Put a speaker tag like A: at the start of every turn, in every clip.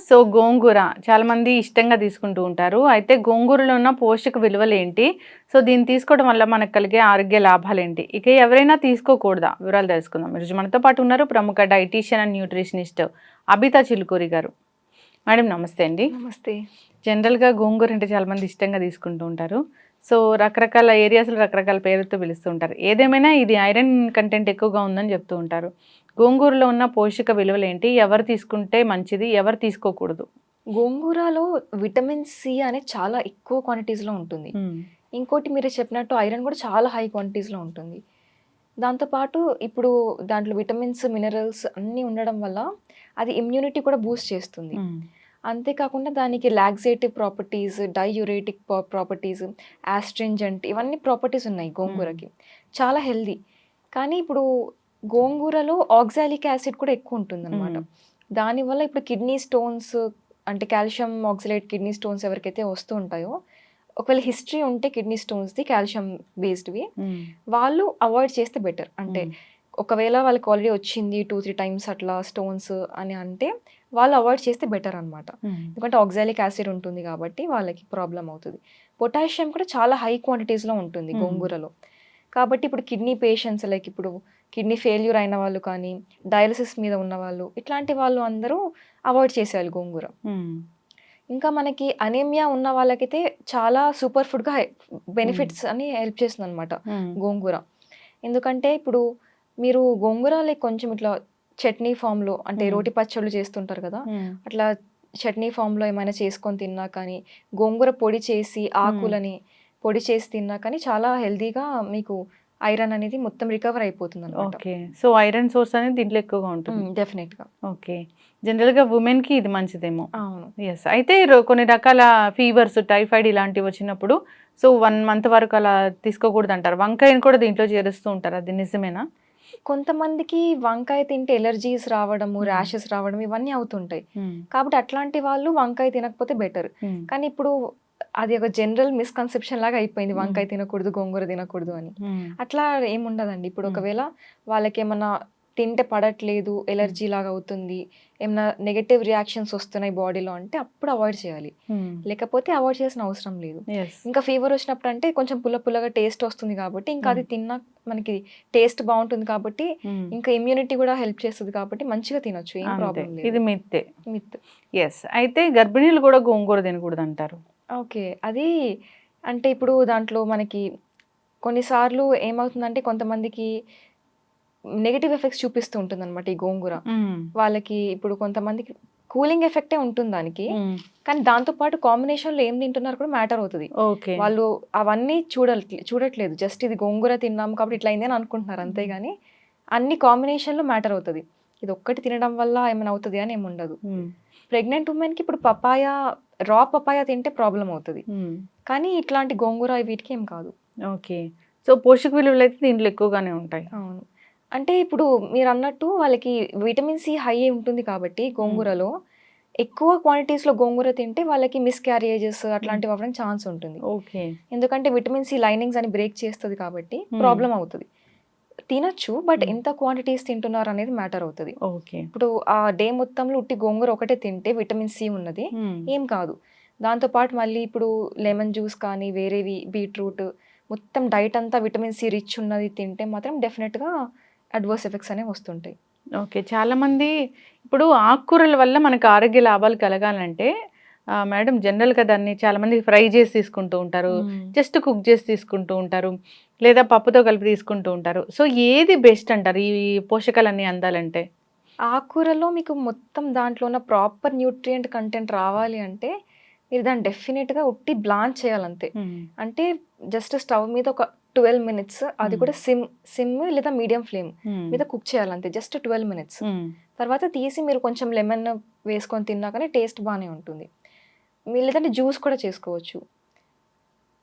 A: So గోంగూర చాలామంది ఇష్టంగా తీసుకుంటూ ఉంటారు. అయితే గోంగూరలో ఉన్న పోషక విలువలేంటి? సో దీన్ని తీసుకోవడం వల్ల మనకు కలిగే ఆరోగ్య లాభాలేంటి? ఇక ఎవరైనా తీసుకోకూడదా? వివరాలు తెలుసుకుందాం. ఈరోజు మనతో పాటు ఉన్నారు ప్రముఖ dietitian and nutritionist Abitha Chilukuri గారు. మేడం నమస్తే అండి.
B: నమస్తే.
A: జనరల్‌గా గోంగూర అంటే చాలామంది ఇష్టంగా తీసుకుంటూ ఉంటారు. సో రకరకాల ఏరియాస్‌లో రకరకాల పేరుతో పిలుస్తూ ఉంటారు. ఏదేమైనా ఇది ఐరన్ కంటెంట్ ఎక్కువగా ఉందని చెప్తూ ఉంటారు. గోంగూరలో ఉన్న పోషక విలువలేంటి? ఎవరు తీసుకుంటే మంచిది? ఎవరు తీసుకోకూడదు?
B: గోంగూరలో విటమిన్ సి అనేది చాలా ఎక్కువ క్వాంటిటీస్‌లో ఉంటుంది.
A: హ్మ్.
B: ఇంకోటి మీరు చెప్పినట్టు ఐరన్ కూడా చాలా హై క్వాంటిటీస్‌లో ఉంటుంది. దాంతో పాటు ఇప్పుడు దాంట్లో విటమిన్స్, మినరల్స్ అన్నీ ఉండడం వల్ల అది ఇమ్యూనిటీ కూడా బూస్ట్ చేస్తుంది.
A: హ్మ్.
B: అంతేకాకుండా దానికి laxative properties, diuretic properties, astringent ఇవన్నీ ప్రాపర్టీస్ ఉన్నాయి గోంగూరకి. చాలా హెల్తీ. కానీ ఇప్పుడు గోంగూరలో ఆక్సాలిక్ యాసిడ్ కూడా ఎక్కువ ఉంటుందన్నమాట.
A: హ్మ్.
B: దానివల్ల ఇప్పుడు కిడ్నీ స్టోన్స్ అంటే కాల్షియం ఆక్సలేట్ కిడ్నీ స్టోన్స్ ఎవరికైతే వస్తూ ఉంటాయో, ఒకవేళ హిస్టరీ ఉంటే కిడ్నీ స్టోన్స్‌ది కాల్షియం బేస్డ్‌వి
A: హ్మ్.
B: వాళ్ళు అవాయిడ్ చేస్తే బెటర్. అంటే
A: హ్మ్.
B: ఒకవేళ వాళ్ళకి ఆల్రెడీ వచ్చింది 2, 3 టైమ్స్ అట్లా స్టోన్స్ అని అంటే వాళ్ళు అవాయిడ్ చేస్తే బెటర్ అనమాట.
A: హ్మ్.
B: ఎందుకంటే ఆక్సాలిక్ యాసిడ్ ఉంటుంది కాబట్టి వాళ్ళకి ప్రాబ్లమ్ అవుతది. పొటాషియం కూడా చాలా హై క్వాంటిటీస్‌లో ఉంటుంది
A: హ్మ్.
B: గోంగూరలో. కాబట్టి ఇప్పుడు కిడ్నీ పేషెంట్స్ లైక్ ఇప్పుడు కిడ్నీ ఫెయిల్యూర్ అయిన వాళ్ళు కానీ, డయాలిసిస్ మీద ఉన్నవాళ్ళు ఇట్లాంటి వాళ్ళు అందరూ అవాయిడ్ చేసేయాలి గోంగూర.
A: హ్మ్.
B: ఇంకా మనకి అనీమియా ఉన్న వాళ్ళకైతే చాలా సూపర్ ఫుడ్‌గా
A: హ్మ్.
B: బెనిఫిట్స్ అని హెల్ప్ చేస్తుందనమాట
A: హ్మ్.
B: గోంగూర. ఎందుకంటే ఇప్పుడు మీరు గోంగూర లైక్ కొంచెం ఇట్లా చట్నీ ఫామ్‌లో అంటే
A: హ్మ్.
B: రోటి పచ్చళ్ళు చేస్తుంటారు కదా!
A: హ్మ్.
B: అట్లా చట్నీ ఫామ్‌లో ఏమైనా చేసుకొని తిన్నా కానీ, గోంగూర పొడి చేసి
A: హ్మ్.
B: ఆకులని పొడి చేసి తిన్నా కానీ చాలా హెల్తీగా మీకు ఐరన్ అనేది మొత్తం రికవర్ అయిపోతుందనమాట.
A: ఓకే. సో ఐరన్ సోర్స్ అనేది దీంట్లో ఎక్కువగా ఉంటుంది.
B: డెఫినెట్‌గా.
A: ఓకే. జనరల్‌గా వుమెన్‌కి ఇది మంచిదేమో.
B: అవును.
A: యెస్. అయితే కొన్ని రకాల ఫీవర్స్, టైఫాయిడ్ ఇలాంటివి వచ్చినప్పుడు సో 1 మంత్ వరకు అలా తీసుకోకూడదంటారు. వంకాయని కూడా దీంట్లో చేరుస్తూ ఉంటారు. అది నిజమేనా?
B: కొంతమందికి వంకాయ తింటే ఎలర్జీస్ రావడము,
A: హ్మ్.
B: ర్యాషెస్ రావడం ఇవన్నీ అవుతుంటాయి.
A: హ్మ్.
B: కాబట్టి అట్లాంటి వాళ్ళు వంకాయ తినకపోతే బెటర్.
A: హ్మ్.
B: కానీ ఇప్పుడు అది ఒక జనరల్ మిస్‌కన్సెప్షన్ లాగా అయిపోయింది.
A: హ్మ్.
B: వంకాయ తినకూడదు, గోంగూర తినకూడదు అని.
A: హ్మ్.
B: అట్లా ఏముండదండి. ఇప్పుడు
A: హ్మ్.
B: ఒకవేళ వాళ్ళకేమన్నా తింటే పడట్లేదు,
A: హ్మ్.
B: ఎలర్జీ లాగా అవుతుంది, ఏమన్నా నెగెటివ్ రియాక్షన్స్ వస్తున్నాయి బాడీలో అంటే అప్పుడు అవాయిడ్ చేయాలి.
A: హ్మ్.
B: లేకపోతే అవాయిడ్ చేయాల్సిన అవసరం లేదు.
A: యెస్.
B: ఇంకా ఫీవర్ వచ్చినప్పుడు అంటే కొంచెం పుల్ల పుల్లగా టేస్ట్ వస్తుంది కాబట్టి ఇంకా
A: హ్మ్.
B: అది తిన్నా మనకి టేస్ట్ బావుంటుంది కాబట్టి
A: హ్మ్.
B: ఇంకా ఇమ్యూనిటీ గూడా హెల్ప్ చేస్తది కాబట్టి మంచిగా తినొచ్చు. ఏం
A: అంతే.
B: ప్రాబ్లమ్ లేదు.
A: ఇది మిత్తే.
B: మిత్.
A: యెస్. అయితే గర్భిణీలు కూడా గోంగూర తినకూడదంటారు.
B: ఓకే. అది అంటే ఇప్పుడు దాంట్లో మనకి కొన్నిసార్లు ఏమవుతుందంటే కొంతమందికి నెగెటివ్ ఎఫెక్ట్స్ చూపిస్తూ ఉంటుందన్నమాట ఈ గోంగూర.
A: హ్మ్.
B: వాళ్ళకి ఇప్పుడు కొంతమందికి కూలింగ్ ఎఫెక్టే ఉంటుంది దానికి.
A: హ్మ్.
B: కానీ దాంతో పాటు కాంబినేషన్‌లో ఏం తింటున్నారు కూడా మ్యాటర్ అవుతది.
A: ఓకే.
B: వాళ్ళు అవన్నీ చూడట్లేదు. జస్ట్ ఇది గోంగూర తిన్నాము కాబట్టి ఇట్లా అయింది అని అనుకుంటున్నారు అంతే
A: హ్మ్.
B: గాని అన్ని కాంబినేషన్‌లో మ్యాటర్ అవుతది. ఇదొక్కటి తినడం వల్ల ఏమైనా అవుతది అని ఏముండదు.
A: హ్మ్.
B: ప్రెగ్నెంట్ వుమెన్‌కి ఇప్పుడు పపాయ తింటే ప్రాబ్లమ్ అవుతది.
A: హ్మ్.
B: కానీ ఇట్లాంటి గోంగూర వీటికి ఏం కాదు.
A: ఓకే. సో పోషక విలువలైతే దీంట్లో ఎక్కువగానే ఉంటాయి.
B: అవును. అంటే ఇప్పుడు మీరన్నట్టు వాళ్ళకి విటమిన్ సి హై ఉంటుంది కాబట్టి
A: హ్మ్.
B: గోంగూరలో, ఎక్కువ క్వాంటిటీస్‌లో గోంగూర తింటే వాళ్ళకి మిస్‌క్యారియేజెస్
A: హ్మ్.
B: అట్లాంటివి అవ్వడానికి ఛాన్స్ ఉంటుంది.
A: ఓకే.
B: ఎందుకంటే విటమిన్ సి లైనింగ్స్ అని బ్రేక్ చేస్తది కాబట్టి
A: హ్మ్.
B: ప్రాబ్లమ్ అవుతది. తినొచ్చు. బట్
A: హ్మ్.
B: ఎంత క్వాంటిటీస్ తింటున్నారనేది మ్యాటర్ అవుతది.
A: ఓకే.
B: ఇప్పుడు ఆ డే మొత్తంలో ఉట్టి గోంగూర ఒకటే తింటే విటమిన్ సి ఉన్నది
A: హ్మ్.
B: ఏం కాదు. దాంతో పాటు మళ్ళీ ఇప్పుడు లెమన్ జ్యూస్ కానీ వేరేవి బీట్రూట్ మొత్తం డైట్ అంతా విటమిన్ సి రిచ్ ఉన్నది తింటే మాత్రం డెఫినిట్‌గా అడ్వర్స్ ఎఫెక్ట్స్ అనేవి వస్తుంటాయి.
A: ఓకే. చాలామంది ఇప్పుడు ఆకుకూరల వల్ల మనకు ఆరోగ్య లాభాలు కలగాలంటే మేడం జనరల్‌గా దాన్ని చాలామంది ఫ్రై చేసి తీసుకుంటూ ఉంటారు.
B: హ్మ్.
A: జస్ట్ కుక్ చేసి తీసుకుంటూ ఉంటారు. లేదా పప్పుతో కలిపి తీసుకుంటూ ఉంటారు. సో ఏది బెస్ట్ అంటారు ఈ పోషకాలన్నీ అందాలంటే?
B: ఆకుకూరలో మీకు మొత్తం దాంట్లో ఉన్న ప్రాపర్ న్యూట్రియంట్ కంటెంట్ రావాలి అంటే, మీరు దాన్ని డెఫినిట్‌గా ఉట్టి బ్లాంచ్ చేయాలంతే.
A: హ్మ్.
B: అంటే జస్ట్ స్టవ్ మీద ఒక 12 మినిట్స్ అది
A: హ్మ్.
B: కూడా సిమ్ లేదా మీడియం ఫ్లేమ్
A: హ్మ్.
B: మీద కుక్ చేయాలంతే. Just 12 minutes.
A: హ్మ్.
B: తర్వాత తీసి మీరు కొంచెం లెమన్ వేసుకొని తిన్నా కానీ టేస్ట్ బానే ఉంటుంది. మీరు లేదంటే జ్యూస్ కూడా చేసుకోవచ్చు.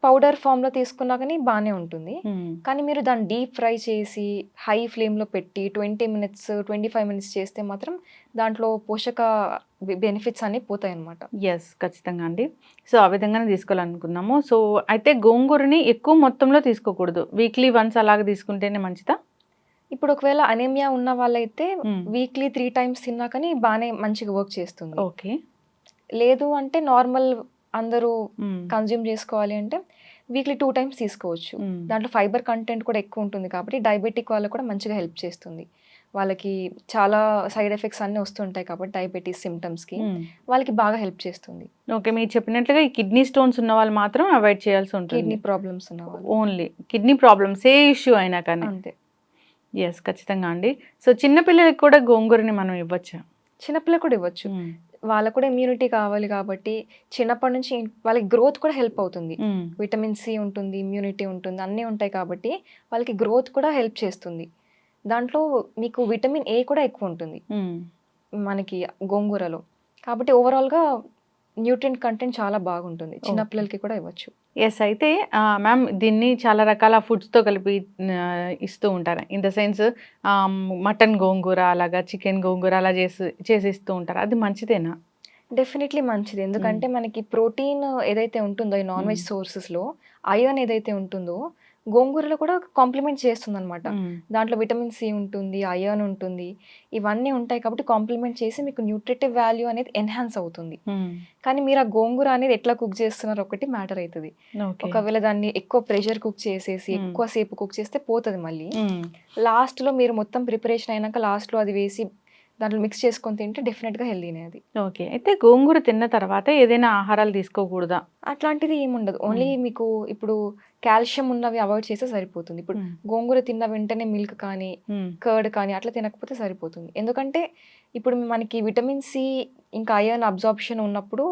B: పౌడర్ ఫామ్‌లో తీసుకున్నా గానీ బానే ఉంటుంది.
A: హ్మ్.
B: కానీ మీరు దాన్ని డీప్ ఫ్రై చేసి, హై ఫ్లేమ్‌లో పెట్టి 20 మినిట్స్, 25 మినిట్స్ చేస్తే మాత్రం దాంట్లో పోషక బెనిఫిట్స్ అన్నీ పోతాయన్నమాట.
A: యెస్. ఖచ్చితంగా అండి. సో, ఆ విధంగానే తీసుకోవాలనుకున్నాము. సో, అయితే గోంగూరని ఎక్కువ మొత్తంలో తీసుకోకూడదు. వీక్లీ వన్స్ అలాగా తీసుకుంటేనే మంచిదా?
B: ఇప్పుడు ఒకవేళ అనీమియా ఉన్న వాళ్ళైతే
A: హ్మ్.
B: వీక్లీ 3 టైమ్స్ తిన్నా కానీ బానే మంచిగా వర్క్ చేస్తుంది.
A: ఓకే.
B: లేదు అంటే నార్మల్ అందరూ
A: మ్మ్.
B: కన్జ్యూమ్ చేసుకోవాలి అంటే వీక్లీ 2 టైమ్స్ తీసుకోవచ్చు.
A: మ్మ్.
B: దాంట్లో ఫైబర్ కంటెంట్ కూడా ఎక్కువ ఉంటుంది కాబట్టి డయాబెటిక్ వాళ్ళకి కూడా మంచిగా హెల్ప్ చేస్తుంది. వాళ్ళకి చాలా సైడ్ ఎఫెక్ట్స్ అన్నీ వస్తుంటాయి కాబట్టి డయాబెటీస్ సిమ్టమ్స్‌కి
A: మ్మ్.
B: వాళ్ళకి బాగా హెల్ప్ చేస్తుంది.
A: ఓకే, మీరు చెప్పినట్లుగా ఈ కిడ్నీ స్టోన్స్ ఉన్న వాళ్ళు మాత్రం అవాయిడ్ చేయాల్సి ఉంటుంది.
B: కిడ్నీ ప్రాబ్లమ్స్ ఉన్న వాళ్ళు
A: ఓన్లీ కిడ్నీ ప్రాబ్లమ్స్ ఏ ఇష్యూ అయినా కానీ.
B: అంతే.
A: ఎస్, ఖచ్చితంగా అండి. సో చిన్న పిల్లలకి కూడా గోంగూరని మనం ఇవ్వచ్చా?
B: చిన్నపిల్లలకు కూడా ఇవ్వచ్చు. వాళ్ళకు కూడా ఇమ్యూనిటీ కావాలి కాబట్టి చిన్నప్పటి నుంచి వాళ్ళకి గ్రోత్ కూడా హెల్ప్ అవుతుంది. విటమిన్ సి ఉంటుంది, ఇమ్యూనిటీ ఉంటుంది, అన్నీ ఉంటాయి కాబట్టి వాళ్ళకి గ్రోత్ కూడా హెల్ప్ చేస్తుంది. దాంట్లో మీకు విటమిన్ ఏ కూడా ఎక్కువ ఉంటుంది మనకి గోంగూరలో. కాబట్టి ఓవరాల్గా న్యూట్రియంట్ కంటెంట్ చాలా బాగుంటుంది. చిన్నపిల్లలకి కూడా ఇవ్వచ్చు.
A: ఎస్, అయితే మ్యామ్ దీన్ని చాలా రకాల ఫుడ్స్తో కలిపి ఇస్తూ ఉంటారు. ఇన్ ద సెన్స్ మటన్ గోంగూర అలాగా, చికెన్ గోంగూర అలా చేసి ఇస్తూ ఉంటారు. అది మంచిదేనా?
B: డెఫినెట్లీ మంచిది. ఎందుకంటే మనకి ప్రోటీన్ ఏదైతే ఉంటుందో ఈ నాన్ వెజ్ సోర్సెస్లో ఐరన్ ఏదైతే ఉంటుందో గోంగూరలో కూడా కాంప్లిమెంట్ చేస్తుందన్నమాట. దాంట్లో విటమిన్ సి ఉంటుంది, ఐరన్ ఉంటుంది, ఇవన్నీ ఉంటాయి కాబట్టి కాంప్లిమెంట్ చేసి మీకు న్యూట్రిటివ్ వాల్యూ అనేది ఎన్హాన్స్ అవుతుంది. కానీ మీరు ఆ గోంగూర అనేది ఎట్లా కుక్ చేస్తున్నారు ఒకటి మ్యాటర్ అవుతుంది. ఒకవేళ దాన్ని ఎక్కువ ప్రెషర్ కుక్ చేసేసి ఎక్కువ సేపు కుక్ చేస్తే పోతుంది. మళ్ళీ లాస్ట్లో మీరు మొత్తం ప్రిపరేషన్ అయినాక లాస్ట్లో అది వేసి దాంట్లో మిక్స్ చేసుకొని తింటే డెఫినెట్గా హెల్దీనే అది.
A: ఓకే, అయితే గోంగూర తిన్న తర్వాత ఏదైనా ఆహారాలు తీసుకోకూడదా?
B: అట్లాంటిది ఏముండదు. ఓన్లీ మీకు ఇప్పుడు కాల్షియం ఉన్నవి అవాయిడ్ చేస్తే సరిపోతుంది. ఇప్పుడు గోంగూర తిన్న వెంటనే మిల్క్ కానీ కర్డ్ కానీ అట్లా తినకపోతే సరిపోతుంది. ఎందుకంటే ఇప్పుడు మనకి విటమిన్ సి ఇంకా ఐరన్ అబ్జార్ప్షన్ ఉన్నప్పుడు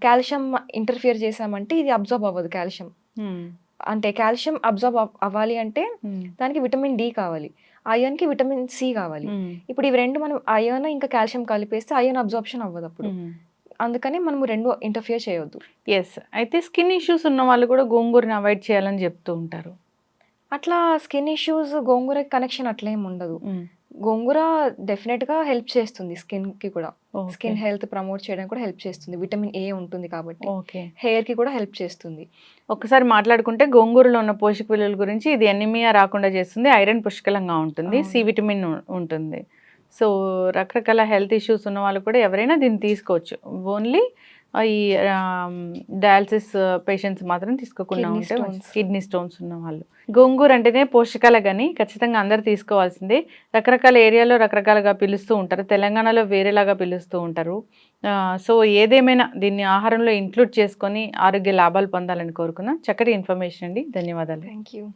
B: కాల్షియం ఇంటర్ఫియర్ చేసామంటే ఇది అబ్జార్బ్ అవ్వదు. కాల్షియం అంటే కాల్షియం అబ్జార్బ్ అవ్వాలి అంటే దానికి విటమిన్ డి కావాలి, ఐరన్కి విటమిన్ సి కావాలి. ఇప్పుడు ఇవి రెండు మనం ఐరన్ ఇంకా కాల్షియం కలిపేస్తే ఐరన్ అబ్జార్ప్షన్ అవ్వదు అప్పుడు. అందుకని మనము రెండు ఇంటర్ఫియర్ చేయొద్దు.
A: ఎస్, అయితే స్కిన్ ఇష్యూస్ ఉన్న వాళ్ళు కూడా గోంగూరని అవాయిడ్ చేయాలని చెప్తూ ఉంటారు.
B: అట్లా స్కిన్ ఇష్యూస్ గోంగూర కనెక్షన్ అట్లా ఏమి ఉండదు. గోంగూర డెఫినెట్గా హెల్ప్ చేస్తుంది స్కిన్కి కూడా. స్కిన్ హెల్త్ ప్రమోట్ చేయడానికి కూడా హెల్ప్ చేస్తుంది. విటమిన్ ఏ ఉంటుంది కాబట్టి హెయిర్కి కూడా హెల్ప్ చేస్తుంది.
A: ఒకసారి మాట్లాడుకుంటే గోంగూరలో ఉన్న పోషక విలువల గురించి, ఇది ఎనిమియా రాకుండా చేస్తుంది, ఐరన్ పుష్కలంగా ఉంటుంది, సి విటమిన్ ఉంటుంది. సో రకరకాల హెల్త్ ఇష్యూస్ ఉన్న వాళ్ళు కూడా ఎవరైనా దీన్ని తీసుకోవచ్చు. ఓన్లీ ఈ డయాలసిస్ పేషెంట్స్ మాత్రం తీసుకోకుండా ఉంటే కిడ్నీ స్టోన్స్ ఉన్న వాళ్ళు. గోంగూర అంటేనే పోషకాల గని, ఖచ్చితంగా అందరు తీసుకోవాల్సిందే. రకరకాల ఏరియాలో రకరకాలుగా పిలుస్తూ ఉంటారు, తెలంగాణలో వేరేలాగా పిలుస్తూ ఉంటారు. సో ఏదేమైనా దీన్ని ఆహారంలో ఇంక్లూడ్ చేసుకొని ఆరోగ్య లాభాలు పొందాలని కోరుకున్నా. చక్కటి ఇన్ఫర్మేషన్ అండి, ధన్యవాదాలు.
B: Thank you.